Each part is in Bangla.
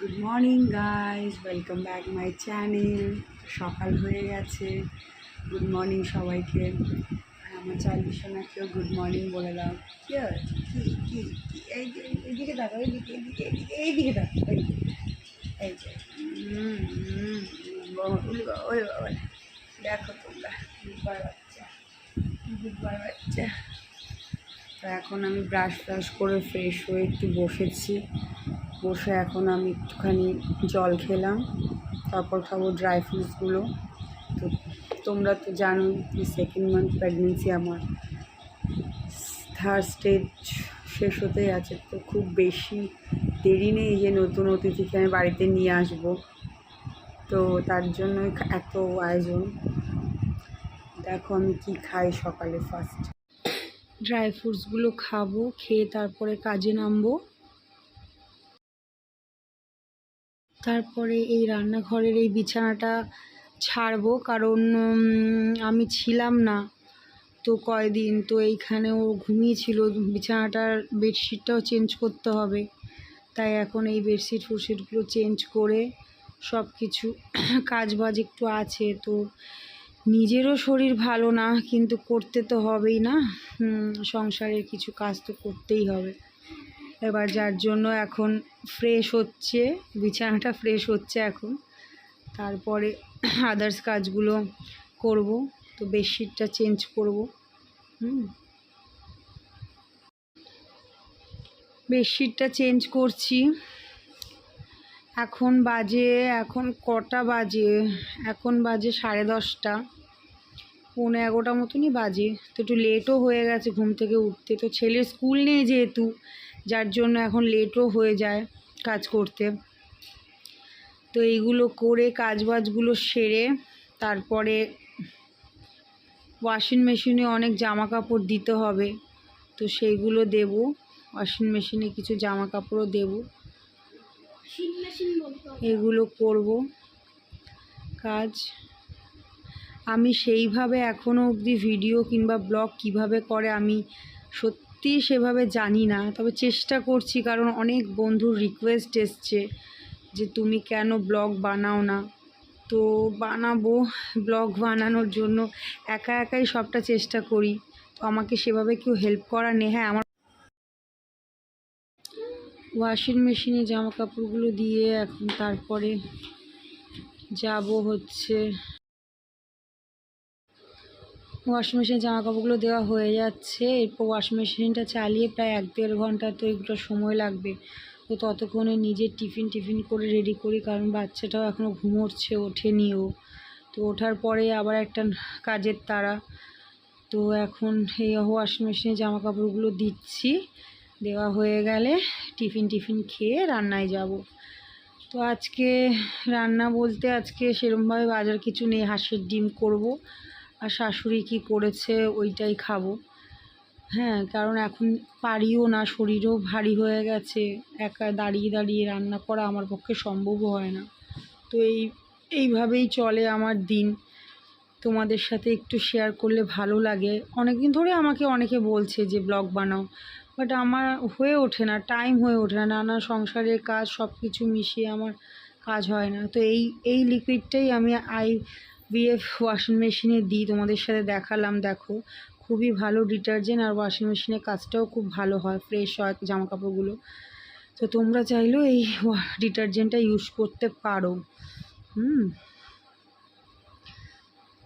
Good morning guys, welcome back my channel. সকাল হয়ে গেছে। গুড মর্নিং সবাইকে। আমার চালিশোনাকেও গুড মর্নিং বলে দাও। কী হয়েছে? কি এইদিকে দেখো, এইদিকে দেখো, এই যে দেখো তোমরা বুধবার বাচ্চা। তো এখন আমি ব্রাশ করে ফ্রেশ হয়ে একটু বসে এখন আমি একটুখানি জল খেলাম, তারপর খাবো ড্রাই ফ্রুটসগুলো। তো তোমরা তো জানো যে সেকেন্ড মান্থ প্রেগনেন্সি আমার, থার্ড স্টেজ শেষ হতেই আছে। তো খুব বেশি দেরি নেই যে নতুন অতিথিকে আমি বাড়িতে নিয়ে আসবো। তো তার জন্যই এত আয়োজন। দেখো আমি কি খাই সকালে। ফার্স্ট ড্রাই ফ্রুটসগুলো খাবো, খেয়ে তারপরে কাজে নামবো। তারপরে এই রান্নাঘরের এই বিছানাটা ছাড়বো, কারণ আমি ছিলাম না তো কয়দিন। তো এইখানেও ঘুমিয়েছিল, বিছানাটার বেডশিটটাও চেঞ্জ করতে হবে। তাই এখন এই বেডশিটগুলো চেঞ্জ করে সব কিছু কাজবাজ একটু আছে। তো নিজেরও শরীর ভালো না, কিন্তু করতে তো হবেই না, সংসারের কিছু কাজ তো করতেই হবে। এবার যার জন্য এখন ফ্রেশ হচ্ছে, বিছানাটা ফ্রেশ হচ্ছে এখন। তারপরে আদার্স কাজগুলো করব। তো বেডশিটটা চেঞ্জ করব। বেডশিটটা চেঞ্জ করছি। এখন কটা বাজে? এখন বাজে 10:30, 11:15 মতনই বাজে। তো একটু লেটও হয়ে গেছে ঘুম থেকে উঠতে। তো ছেলের স্কুল নেই যেহেতু, যার জন্য এখন লেটও হয়ে যায় কাজ করতে। তো এইগুলো করে কাজবাজগুলো সেরে তারপরে ওয়াশিং মেশিনে অনেক জামা কাপড় দিতে হবে। তো সেইগুলো দেব, ওয়াশিং মেশিনে কিছু জামা কাপড়ও দেব, এগুলো করব কাজ। আমি সেইভাবে এখনও অবধি ভিডিও কিংবা ব্লগ কিভাবে করে আমি সত্যি সেভাবে জানি না, তবে চেষ্টা করছি। কারণ অনেক বন্ধুর রিকোয়েস্ট এসছে যে তুমি কেন ব্লগ বানাও না। তো বানাবো, ব্লগ বানানোর জন্য একাই সবটা চেষ্টা করি। তো আমাকে সেভাবে কেউ হেল্প করার নেই। হ্যাঁ, আমার ওয়াশিং মেশিনে জামা কাপড়গুলো দিয়ে এখন তারপরে যাব হচ্ছে, ওয়াশিং মেশিনে জামা কাপড়গুলো দেওয়া হয়ে যাচ্ছে। এরপর ওয়াশিং মেশিনটা চালিয়ে প্রায় 1-1.5 ঘন্টা তো একটু সময় লাগবে। তো ততক্ষণে নিজের টিফিন করে রেডি করি, কারণ বাচ্চাটাও এখনও ঘুমোচ্ছে, ওঠেনিও। তো ওঠার পরে আবার একটা কাজের তাড়া। তো এখন এই ওয়াশিং মেশিনে জামা কাপড়গুলো দিচ্ছি, দেওয়া হয়ে গেলে টিফিন খেয়ে রান্নায় যাব। তো আজকে রান্না বলতে আজকে সেরকমভাবে বাজার কিছু নেই, হাঁসের ডিম করব আর শাশুড়ি কি করেছে ওইটাই খাবো। হ্যাঁ, কারণ এখন পারিও না, শরীরও ভারী হয়ে গেছে, একা দাঁড়িয়ে রান্না করা আমার পক্ষে সম্ভবও হয় না। তো এইভাবেই চলে আমার দিন। তোমাদের সাথে একটু শেয়ার করলে ভালো লাগে। অনেকদিন ধরে আমাকে অনেকে বলছে যে ব্লগ বানাও, বাট আমার হয়ে ওঠে না, টাইম হয়ে ওঠে না, নানা সংসারের কাজ সব কিছু মিশিয়ে আমার কাজ হয় না। তো এই লিকুইডটাই আমি IVF ওয়াশিং মেশিনে দিই, তোমাদের সাথে দেখালাম। দেখো, খুবই ভালো ডিটারজেন্ট, আর ওয়াশিং মেশিনের কাজটাও খুব ভালো হয়, ফ্রেশ হয় জামা কাপড়গুলো। তো তোমরা চাইলেও এই ডিটারজেন্টটা ইউজ করতে পারো।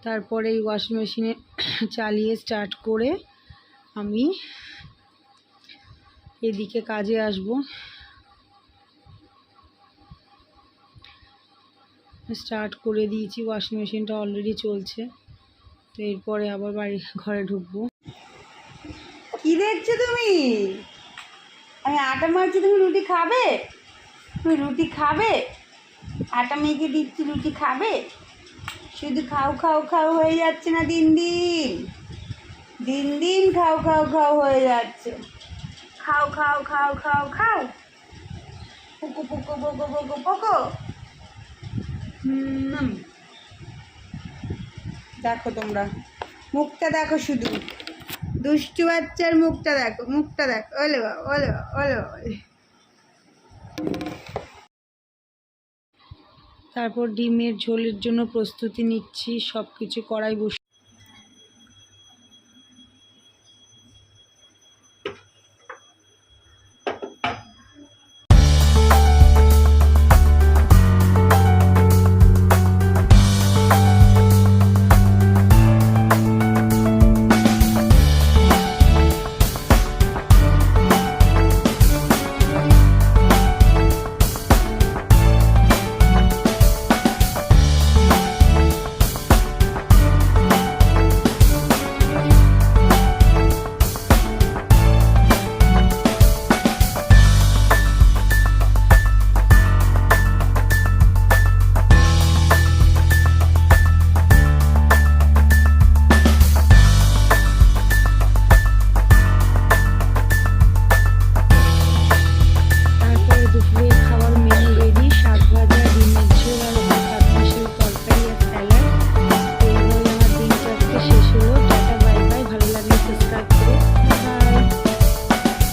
তারপরে এই ওয়াশিং মেশিনে চালিয়ে স্টার্ট করে আমি এদিকে কাজে আসব। স্টার্ট করে দিয়েছি, ওয়াশিং মেশিনটা অলরেডি চলছে। তো এরপরে আবার ঘরে ঢুকবো। কি দেখছো তুমি? আমি আটা মারছি, তুমি রুটি খাবে? তুমি রুটি খাবে? আটা মেখে দিচ্ছি, রুটি খাবে? শুধু খাও হয়ে যাচ্ছে না, দিন দিন খাও হয়ে যাচ্ছে। খাও পোকো। দেখো তোমরা মুখটা দেখো, শুধু দুষ্টু বাচ্চার মুখটা দেখো, ওলে তারপর ডিমের ঝোলের জন্য প্রস্তুতি নিচ্ছি, সব কিছু কড়াই বসে